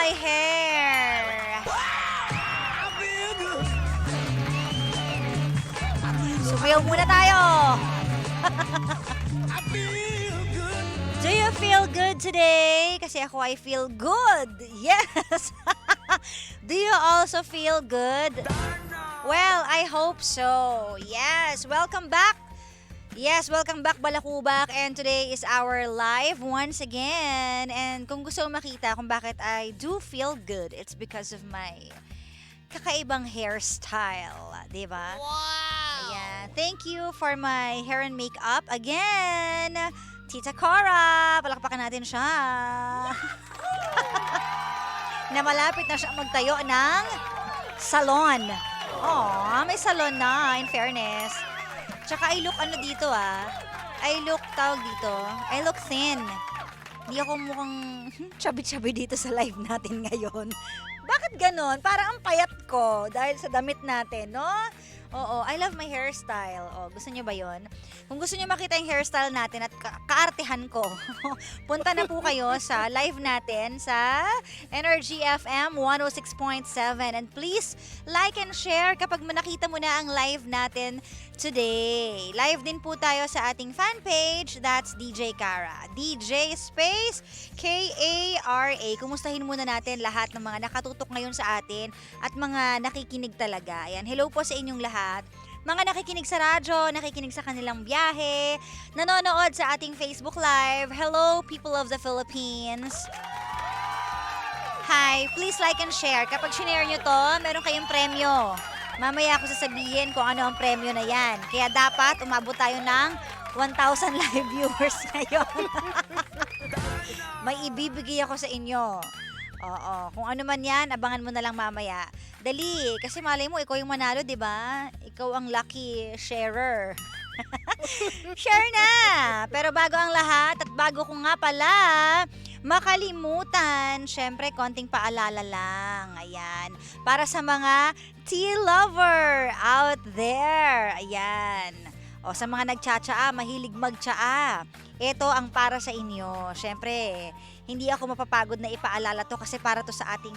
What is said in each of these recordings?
my hair. Sumayaw muna tayo. Do you feel good today? Kasi ako, I feel good. Yes. Do you also feel good? Well, I hope so. Yes, welcome back. Yes, welcome back Balakubak, and today is our live once again. And kung gusto mo makita kung bakit I do feel good, it's because of my kakaibang hairstyle, di ba? Wow! Ayan. Thank you for my hair and makeup again, Tita Cora. Palakpakan natin siya. Na malapit na siya magtayo ng salon. Oh, may salon na, in fairness. Tsaka I look dito I look tawag dito. I look thin. Hindi ako mukhang chubby-chubby dito sa live natin ngayon. Bakit ganon? Parang ang payat ko dahil sa damit natin, no? Oo, I love my hairstyle. Oh, gusto niyo ba yon? Kung gusto niyo makita yung hairstyle natin at kaartehan ko, punta na po kayo sa live natin sa Energy FM 106.7. And please, like and share kapag nakita mo na ang live natin today. Live din po tayo sa ating fan page. That's DJ Kara. DJ space K-A-R-A. Kumustahin muna natin lahat ng mga nakatutok ngayon sa atin at mga nakikinig talaga. Ayan, hello po sa inyong lahat. Mga nakikinig sa radyo, nakikinig sa kanilang biyahe, nanonood sa ating Facebook Live. Hello, people of the Philippines. Hi, please like and share. Kapag shinare nyo to, meron kayong premyo. Mamaya ako sasabihin kung ano ang premyo na yan. Kaya dapat umabot tayo ng 1,000 live viewers ngayon. May ibibigay ako sa inyo. Oo, kung ano man yan, abangan mo na lang mamaya. Dali, kasi malay mo, ikaw yung manalo, di ba? Ikaw ang lucky sharer. Share na! Pero bago ang lahat, at bago ko nga pala makalimutan, syempre, konting paalala lang. Ayan, para sa mga tea lover out there. Ayan. O, sa mga nagtsatsaa, mahilig magtsaa. Ito ang para sa inyo. Syempre, hindi ako mapapagod na ipaalala to kasi para to sa ating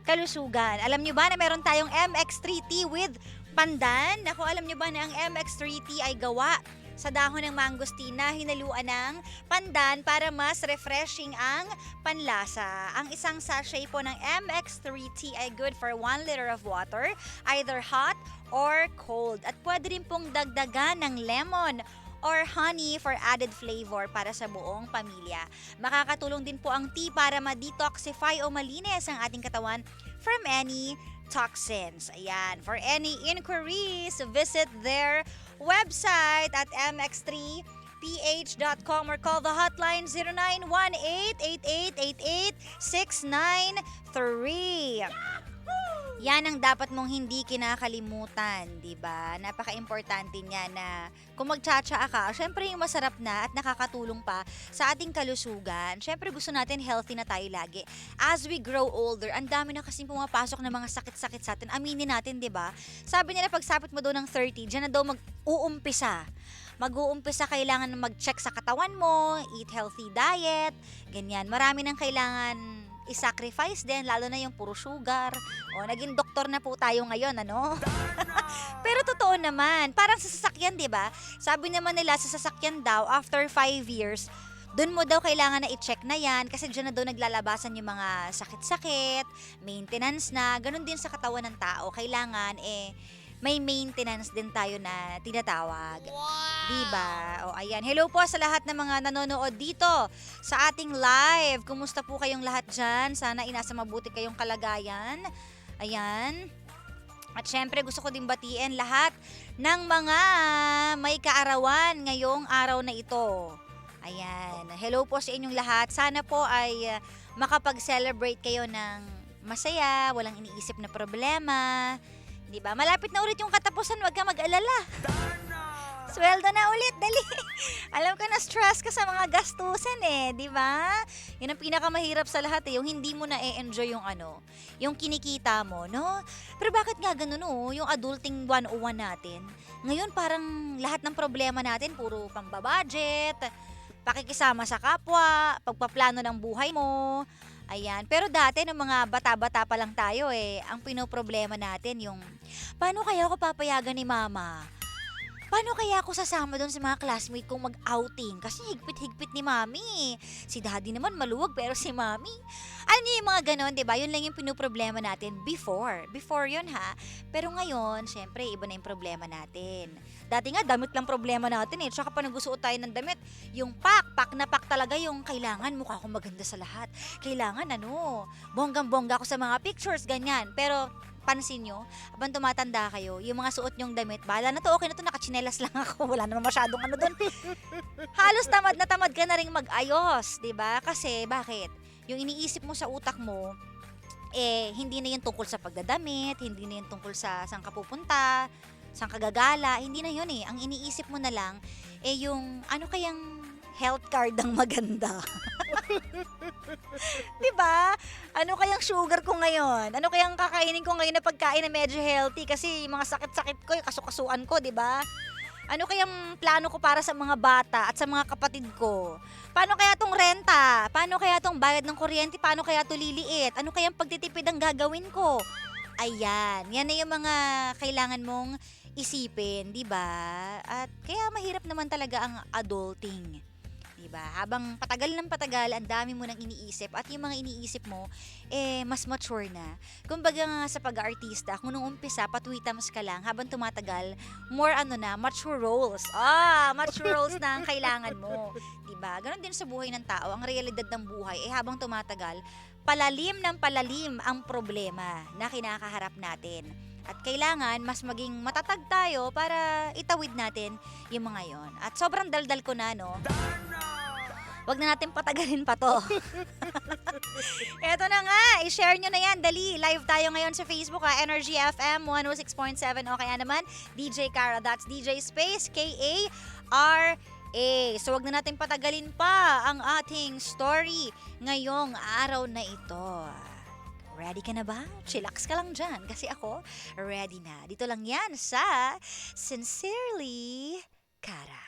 kalusugan. Alam nyo ba na meron tayong MX3 tea with pandan? Naku, alam nyo ba na ang MX3 tea ay gawa sa dahon ng mangostina, hinaluan ng pandan para mas refreshing ang panlasa. Ang isang sachet po ng MX3 tea ay good for 1 liter of water, either hot or cold. At pwede rin pong dagdagan ng lemon or honey for added flavor para sa buong pamilya. Makakatulong din po ang tea para ma-detoxify o malinis ang ating katawan from any toxins. Ayan. For any inquiries, visit their website at mx3ph.com or call the hotline 0918-8888-693. Yan ang dapat mong hindi kinakalimutan, di ba? Napaka-importante niya na kung magtsatsaa ka, syempre yung masarap na at nakakatulong pa sa ating kalusugan. Syempre gusto natin healthy na tayo lagi. As we grow older, ang dami na kasing pumapasok ng mga sakit-sakit sa atin. Aminin natin, di ba? Sabi nila pagsapit mo daw ng 30, dyan na daw mag-uumpisa. Mag-uumpisa, kailangan mag-check sa katawan mo, eat healthy diet, ganyan. Marami nang kailangan i-sacrifice din, lalo na yung puro sugar. O, naging doktor na po tayo ngayon, ano? Pero totoo naman, parang sa sasakyan, di ba? Sabi naman nila, sa sasakyan daw, after 5 years, dun mo daw kailangan na i-check na yan kasi dyan na daw naglalabasan yung mga sakit-sakit, maintenance na, ganun din sa katawan ng tao. Kailangan, may maintenance din tayo na tinatawag. Wow! Diba? O ayan. Hello po sa lahat ng mga nanonood dito sa ating live. Kumusta po kayong lahat dyan? Sana inasa mabuti kayong kalagayan. Ayan. At syempre gusto ko din batiin lahat ng mga may kaarawan ngayong araw na ito. Ayan. Hello po sa inyong lahat. Sana po ay makapag-celebrate kayo ng masaya, walang iniisip na problema. Diba? Malapit na ulit yung katapusan, wag ka mag-alala. Sweldo na ulit, dali. Alam ko na stress ka sa mga gastusin di ba? Yun ang pinakamahirap sa lahat yung hindi mo na enjoy yung yung kinikita mo, no? Pero bakit nga ganun yung adulting 101 natin? Ngayon parang lahat ng problema natin puro pambabudget, pakikisama sa kapwa, pagpaplano ng buhay mo, Ayan. Pero dati nung mga bata-bata pa lang tayo ang pinoproblema natin yung, paano kaya ako papayagan ni mama? Paano kaya ako sasama do'n sa mga classmate kong mag-outing? Kasi higpit-higpit ni mami. Si daddy naman maluwag pero si mami. Alam niyo yung mga gano'n, 'di ba? Yun lang yung pinoproblema natin before. Before yun ha. Pero ngayon, syempre iba na yung problema natin. Dati nga damit lang problema natin Tsaka pa nagsusuot tayo ng damit, yung pak na pak talaga yung kailangan mukha akong maganda sa lahat. Kailangan bonggang-bongga ako sa mga pictures, ganyan. Pero pansin nyo, habang tumatanda kayo, yung mga suot nyong damit, bahala na to, okay na to, nakachinelas lang ako, wala naman masyadong doon. Halos tamad na tamad ka na ring mag-ayos, 'di ba? Kasi bakit? Yung iniisip mo sa utak mo, hindi na yun tungkol sa pagdadamit, hindi na yun tungkol sa saan ka pupunta, saan ka gagala, hindi na yun Ang iniisip mo na lang, yung ano kayang health card ang maganda. 'Di ba? Ano kayang sugar ko ngayon? Ano kayang kakainin ko ngayon na pagkain na medyo healthy kasi yung mga sakit-sakit ko, yung kasukasuan ko, 'di ba? Ano kayang plano ko para sa mga bata at sa mga kapatid ko? Paano kaya tong renta? Paano kaya tong bayad ng kuryente? Paano kaya to liliit? Ano kayang pagtitipid ang gagawin ko? Ayan, yan na yung mga kailangan mong isipin, 'di ba? At kaya mahirap naman talaga ang adulting. 'Di ba? Habang patagal ng patagal, ang dami mo nang iniisip at yung mga iniisip mo mas mature na. Kumbaga nga sa pag-aartista, kung nung umpisa patwitams ka lang, habang tumatagal, more mature roles. Mature roles na ang kailangan mo. 'Di ba? Ganon din sa buhay ng tao, ang realidad ng buhay habang tumatagal, palalim ng palalim ang problema na kinakaharap natin. At kailangan mas maging matatag tayo para itawid natin yung mga yon. At sobrang daldal ko na, no? Wag na natin patagalin pa to. Eto na nga, i-share nyo na yan. Dali, live tayo ngayon sa Facebook Energy FM 106.7 o kaya naman DJ Cara. That's DJ Space K-A-R-A. So wag na natin patagalin pa ang ating story ngayong araw na ito. Ready ka na ba? Chillax ka lang dyan kasi ako ready na. Dito lang yan sa Sincerely Cara.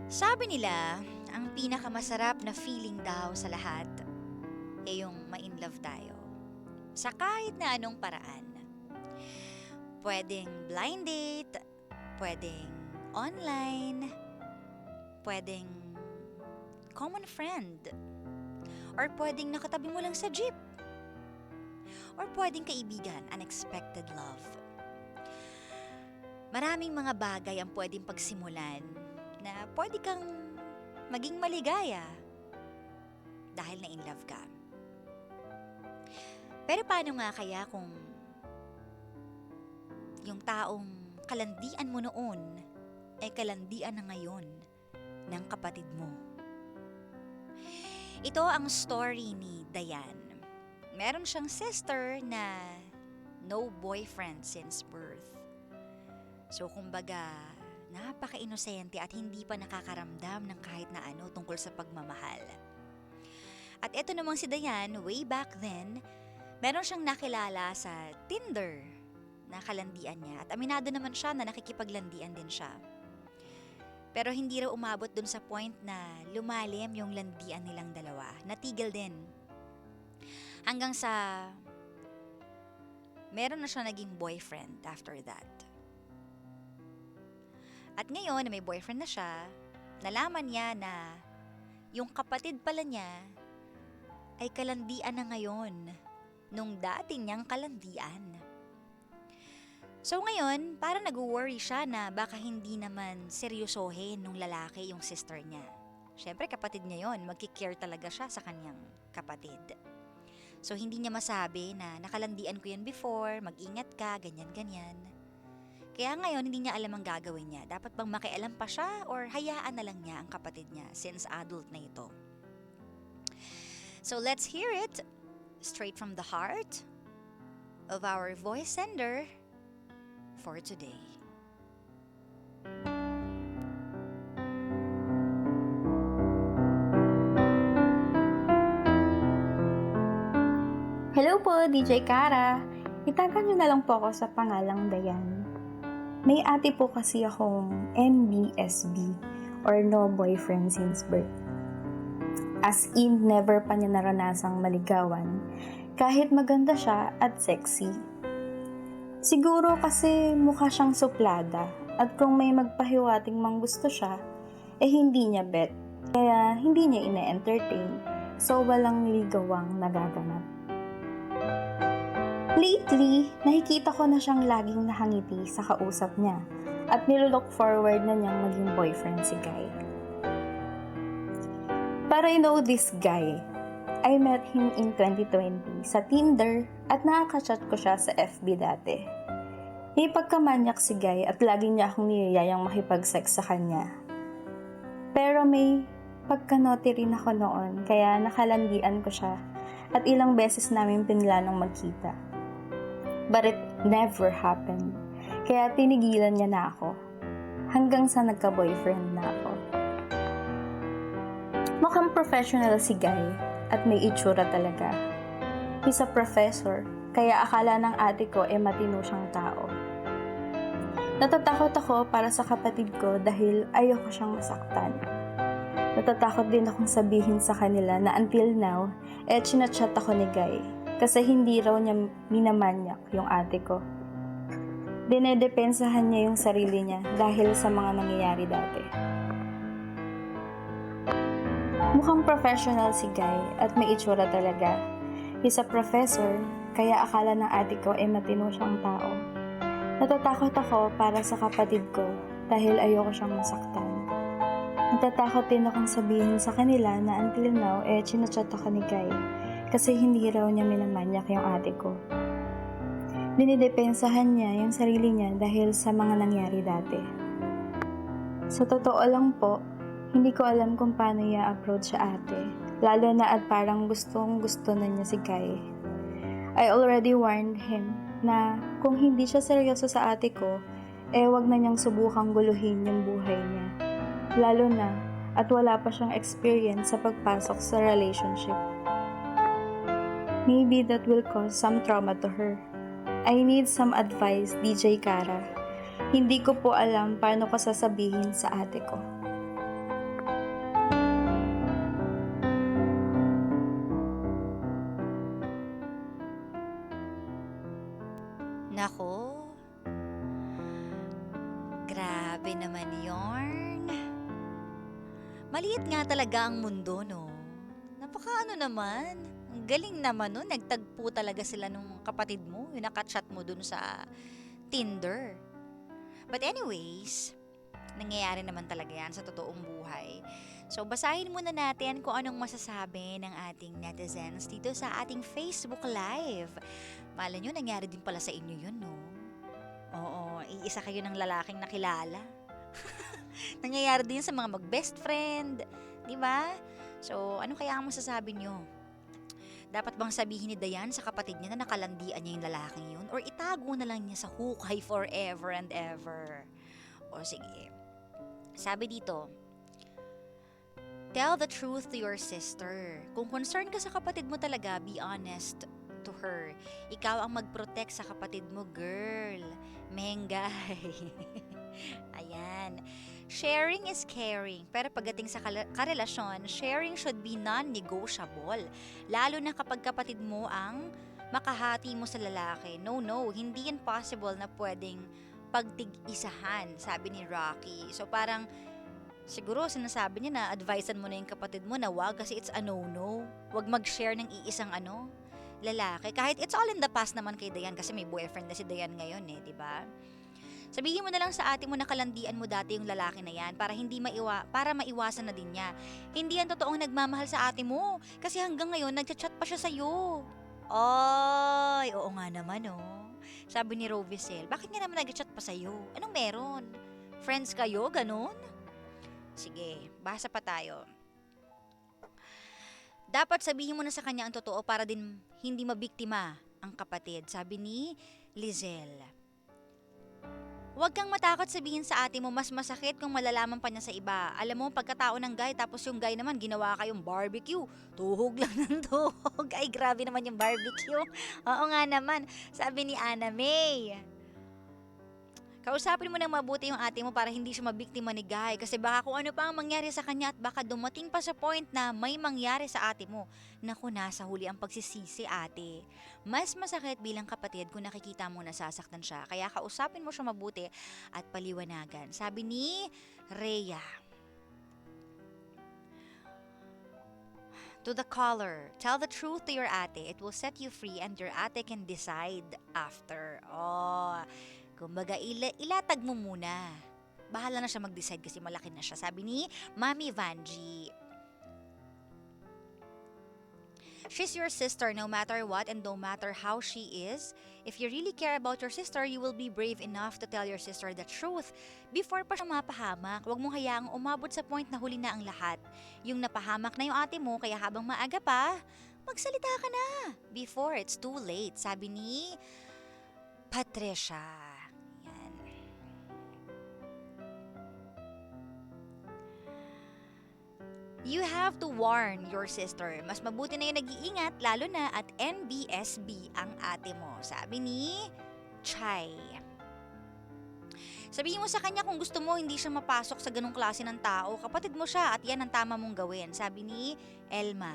Sabi nila, ang pinakamasarap na feeling daw sa lahat yung ma-in love tayo. Sa kahit na anong paraan. Pwedeng blind date, pwedeng online, pwedeng common friend, or pwedeng nakatabi mo lang sa jeep, or pwedeng kaibigan, unexpected love. Maraming mga bagay ang pwedeng pagsimulan na pwede kang maging maligaya dahil na in love ka. Pero paano nga kaya kung yung taong kalandian mo noon ay kalandian na ngayon ng kapatid mo? Ito ang story ni Diane. Meron siyang sister na no boyfriend since birth. So kumbaga, napaka-inosente at hindi pa nakakaramdam ng kahit na ano tungkol sa pagmamahal. At eto namang si Diane, way back then, meron siyang nakilala sa Tinder na kalandian niya. At aminado naman siya na nakikipaglandian din siya. Pero hindi raw umabot dun sa point na lumalim yung landian nilang dalawa. Natigil din. Hanggang sa meron na siya naging boyfriend after that. At ngayon na may boyfriend na siya, nalaman niya na yung kapatid pala niya ay kalandian na ngayon nung dati niyang kalandian. So ngayon, parang nag-worry siya na baka hindi naman seryosohin nung lalaki yung sister niya. Siyempre kapatid niya yon, magkikare talaga siya sa kanyang kapatid. So hindi niya masabi na nakalandian ko yan before, mag-ingat ka, ganyan-ganyan. Kaya ngayon, hindi niya alam ang gagawin niya. Dapat bang makialam pa siya or hayaan na lang niya ang kapatid niya since adult na ito? So let's hear it straight from the heart of our voice sender for today. Hello po, DJ Kara. Itagan niyo na lang po ako sa pangalang Dayan. May ate po kasi akong NBSB or no boyfriend since birth. As in, never pa niya naranasang maligawan kahit maganda siya at sexy. Siguro kasi mukha siyang suplada at kung may magpahiwating mang gusto siya, hindi niya bet. Kaya hindi niya ina-entertain, so walang ligawang nagaganap. Lately, nakikita ko na siyang laging nakangiti sa kausap niya at nilook forward na niyang maging boyfriend si Guy. But I know this guy. I met him in 2020 sa Tinder at nakaka-chat ko siya sa FB dati. May pagkamanyak si Guy at lagi niya akong niyayang makipag-sex sa kanya. Pero may pagka-naughty rin ako noon kaya nakalandian ko siya at ilang beses namin pinlanong magkita. But it never happened. Kaya tinigilan niya na ako. Hanggang sa nagka-boyfriend na ako. Mukhang professional si Guy at may itsura talaga. He's a professor, kaya akala ng ate ko matino siyang tao. Natatakot ako para sa kapatid ko dahil ayoko siyang masaktan. Natatakot din akong sabihin sa kanila na until now, chinachat ako ni Guy kasi hindi raw niya minamanyak yung ate ko. Dinedepensahan niya yung sarili niya dahil sa mga nangyayari dati. Mukhang professional si Guy at may itsura talaga. He's a professor, kaya akala ng ate ko matino siyang tao. Natatakot ako para sa kapatid ko dahil ayoko siyang masaktan. Natatakot din akong sabihin sa kanila na until now chinachat ako ni Guy kasi hindi raw niya minamanyak yung ate ko. Dinidepensahan niya yung sarili niya dahil sa mga nangyari dati. Sa totoo lang po, hindi ko alam kung paano i-approach sa ate, lalo na at parang gustong gusto na niya si Guy. I already warned him na kung hindi siya seryoso sa ate ko, wag na niyang subukang guluhin yung buhay niya. Lalo na at wala pa siyang experience sa pagpasok sa relationship. Maybe that will cause some trauma to her. I need some advice, DJ Kara. Hindi ko po alam paano ko sasabihin sa ate ko. Nako, grabe naman yarn. Maliit nga talaga ang mundo, no? Napaka naman. Ang galing naman, no? Nagtagpo talaga sila nung kapatid mo, yung nakachat mo dun sa Tinder. But anyways, nangyayari naman talaga yan sa totoong buhay. So, basahin muna natin kung anong masasabi ng ating netizens dito sa ating Facebook Live. Malay nyo, nangyari din pala sa inyo yun, no? Oo, iisa kayo ng lalaking nakilala. Nangyayari din sa mga mag-best friend, di ba? So, ano kaya ang masasabi nyo? Dapat bang sabihin ni Dayan sa kapatid niya na nakalandian niya yung lalaking yun? Or itago na lang niya sa hukay forever and ever? O sige. Sabi dito, tell the truth to your sister. Kung concerned ka sa kapatid mo talaga, be honest to her. Ikaw ang mag-protect sa kapatid mo, girl. Mengay. Ayan. Sharing is caring. Pero pagdating sa karelasyon, sharing should be non-negotiable. Lalo na kapag kapatid mo ang makahati mo sa lalaki. No, hindi yan possible na pwedeng pagtig-isahan, sabi ni Rocky. So parang, siguro sinasabi niya na advisean mo na yung kapatid mo na wag kasi it's a no-no. Wag mag-share ng iisang lalaki. Kahit it's all in the past naman kay Dayan kasi may boyfriend na si Dayan ngayon di ba? Sabihin mo na lang sa ate mo na kalandian mo dati yung lalaki na yan para para maiwasan na din niya. Hindi yan totoong nagmamahal sa ate mo kasi hanggang ngayon nagchat-chat pa siya sa'yo. Ay, oo nga naman Sabi ni Rovicel, bakit nga naman nag-chat pa sa'yo? Anong meron? Friends kayo? Ganon? Sige, basa pa tayo. Dapat sabihin mo na sa kanya ang totoo para din hindi mabiktima ang kapatid. Sabi ni Lizelle. Huwag kang matakot sabihin sa ate mo, mas masakit kung malalaman pa niya sa iba. Alam mo, pagkatao ng guy, tapos yung guy naman ginawa kayong barbecue. Tuhog lang ng tuhog. Ay, grabe naman yung barbecue. Oo nga naman, sabi ni Anna May. Kausapin mo ng mabuti yung ate mo para hindi siya mabiktima ni Guy kasi baka kung ano pa ang mangyari sa kanya at baka dumating pa sa point na may mangyari sa ate mo. Naku, nasa huli ang pagsisisi, ate. Mas masakit bilang kapatid kung nakikita mo nasasaktan siya. Kaya kausapin mo siya mabuti at paliwanagan. Sabi ni Rhea. To the caller, tell the truth to your ate. It will set you free and your ate can decide after. Oh, kumbaga, ilatag mo muna. Bahala na siya mag-decide kasi malaki na siya. Sabi ni Mami Vanji. She's your sister no matter what and no matter how she is. If you really care about your sister, you will be brave enough to tell your sister the truth. Before pa siya mapahamak, huwag mong hayaang umabot sa point na huli na ang lahat. Yung napahamak na yung ate mo, kaya habang maaga pa, magsalita ka na. Before it's too late, sabi ni Patricia. You have to warn your sister. Mas mabuti na yung nag-iingat, lalo na at NBSB ang ate mo. Sabi ni Chai. Sabihin mo sa kanya kung gusto mo hindi siya mapasok sa ganung klase ng tao. Kapatid mo siya at yan ang tama mong gawin. Sabi ni Elma.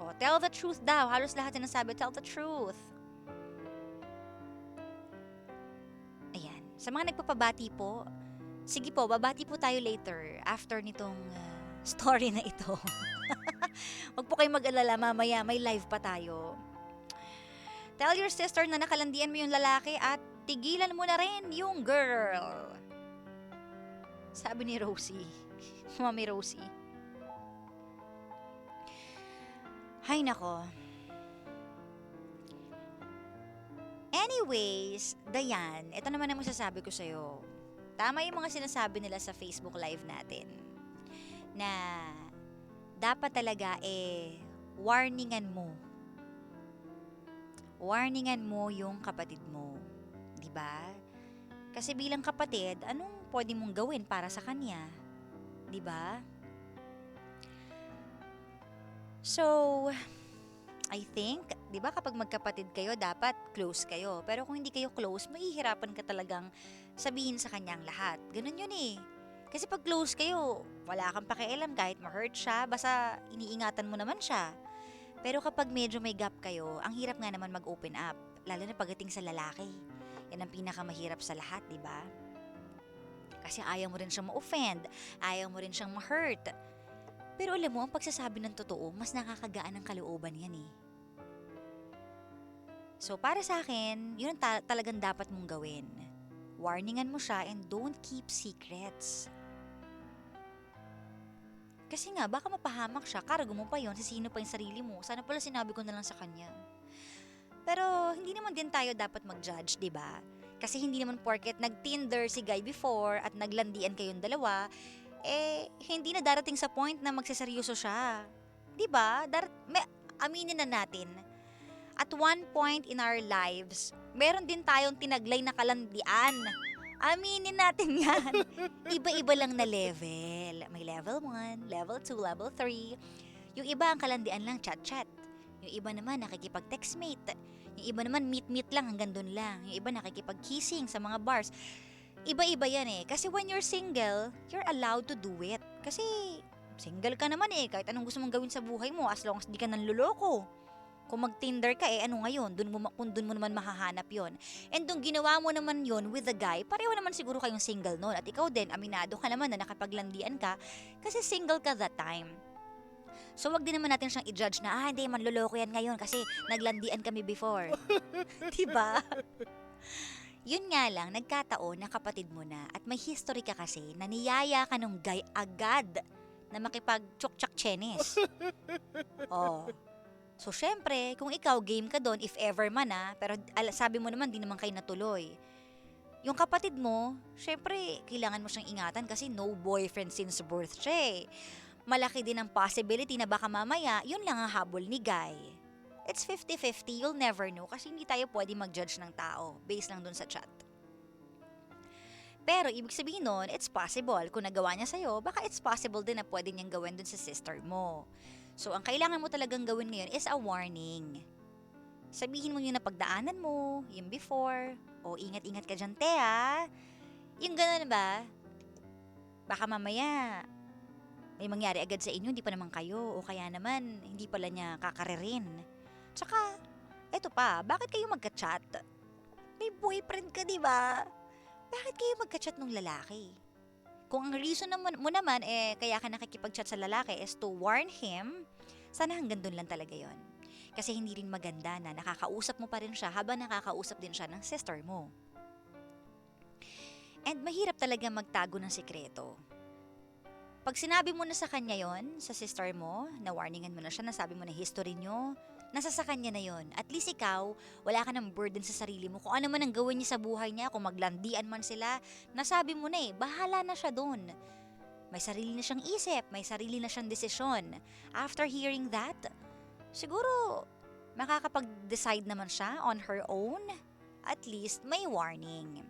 O, tell the truth daw. Halos lahat na sabi, tell the truth. Ayan. Sa mga nagpapabati po, sige po, babati po tayo later after nitong story na ito. Huwag po kayong mag-alala, mamaya may live pa tayo. Tell your sister na nakalandian mo yung lalaki at tigilan mo na rin yung girl. Sabi ni Rosie. Mami Rosie. Hay nako. Anyways, Dayan, ito naman ang masasabi ko sa'yo. Tama yung mga sinasabi nila sa Facebook Live natin na dapat talaga warningan mo. Warningan mo yung kapatid mo. 'Di ba? Kasi bilang kapatid, anong pwede mong gawin para sa kanya? 'Di ba? So, I think, 'di ba kapag magkapatid kayo, dapat close kayo. Pero kung hindi kayo close, mahihirapan ka talagang sabihin sa kanya ang lahat. Ganun yun eh. Kasi pag close kayo, wala kang pakialam kahit ma-hurt siya, basta iniingatan mo naman siya. Pero kapag medyo may gap kayo, ang hirap nga naman mag-open up. Lalo na pagdating sa lalaki. Yan ang pinakamahirap sa lahat, di ba? Kasi ayaw mo rin siyang ma-offend, ayaw mo rin siyang ma-hurt. Pero alam mo, ang pagsasabi ng totoo, mas nakakagaan ng kalooban yan eh. So para sa akin, yun ang talagang dapat mong gawin. Warningan mo siya and don't keep secrets. Kasi nga, baka mapahamak siya, kargo mo pa yun, sisino pa yung sarili mo. Sana pala sinabi ko na lang sa kanya. Pero hindi naman din tayo dapat mag-judge, di ba? Kasi hindi naman porket nag-Tinder si guy before at naglandian kayong dalawa, hindi na darating sa point na magseseryoso siya. Di ba? Aminin na natin. At one point in our lives, meron din tayong tinaglay na kalandian. Aminin natin yan. Iba-iba lang na level. May level 1, level 2, level 3. Yung iba ang kalandian lang chat-chat. Yung iba naman nakikipag-textmate. Yung iba naman meet-meet lang hanggang dun lang. Yung iba nakikipag-kissing sa mga bars. Iba-iba yan eh. Kasi when you're single, you're allowed to do it. Kasi single ka naman eh. Kahit anong gusto mong gawin sa buhay mo as long as di ka nanloloko. Kung mag-Tinder ka ano ngayon, kung dun mo naman mahahanap yon. And kung ginawa mo naman yon with a guy, pareho naman siguro kayong single noon. At ikaw din, aminado ka naman na nakapaglandian ka kasi single ka that time. So wag din naman natin siyang i-judge na, hindi, manloloko yan ngayon kasi naglandian kami before. Diba? Yun nga lang, nagkataon na kapatid mo na at may history ka kasi na niyaya ka nung guy agad na makipag-chok-chak chenis. Oh. So, syempre, kung ikaw game ka doon, if ever man pero sabi mo naman, di naman kayo natuloy. Yung kapatid mo, syempre, kailangan mo siyang ingatan kasi no boyfriend since birth siya. Malaki din ang possibility na baka mamaya, yun lang ang habol ni Guy. It's 50-50, you'll never know kasi hindi tayo pwede mag-judge ng tao based lang doon sa chat. Pero ibig sabihin nun, it's possible. Kung nagawa niya sa'yo, baka it's possible din na pwede niyang gawin dun sa sister mo. So, ang kailangan mo talagang gawin ngayon is a warning. Sabihin mo yung napagdaanan mo, yung before, o ingat-ingat ka dyan, te ha. Yung ganun ba? Baka mamaya, may mangyari agad sa inyo, hindi pa naman kayo, o kaya naman, hindi pala niya kakaririn. Tsaka, eto pa, bakit kayo magka-chat? May boyfriend ka, di ba? Bakit kayo magka-chat ng lalaki? Kung ang reason mo naman kaya ka nakikipag-chat sa lalaki is to warn him, sana hanggang doon lang talaga yon. Kasi hindi rin maganda na nakakausap mo pa rin siya habang nakakausap din siya ng sister mo. And mahirap talaga magtago ng sikreto. Pag sinabi mo na sa kanya yon, sa sister mo, na warningan mo na siya, nasabi mo na history nyo, nasa sa kanya na yon. At least ikaw, wala ka ng burden sa sarili mo. Kung ano man ang gawin niya sa buhay niya, kung maglandian man sila, nasabi mo na bahala na siya doon. May sarili na siyang isip, may sarili na siyang desisyon. After hearing that, siguro makakapag-decide naman siya on her own. At least may warning.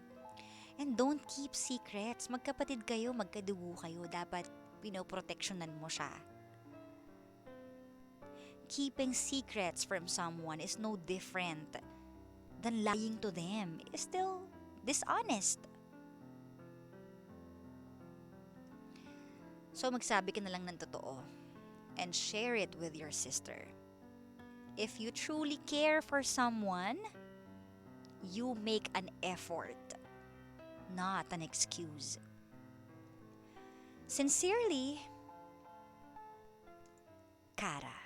And don't keep secrets. Magkapatid kayo, magkadugo kayo. Dapat pinoproteksyonan mo siya. Keeping secrets from someone is no different than lying to them. It's still dishonest. So magsabi ka na lang ng totoo and share it with your sister. If you truly care for someone, you make an effort, not an excuse. Sincerely, Kara.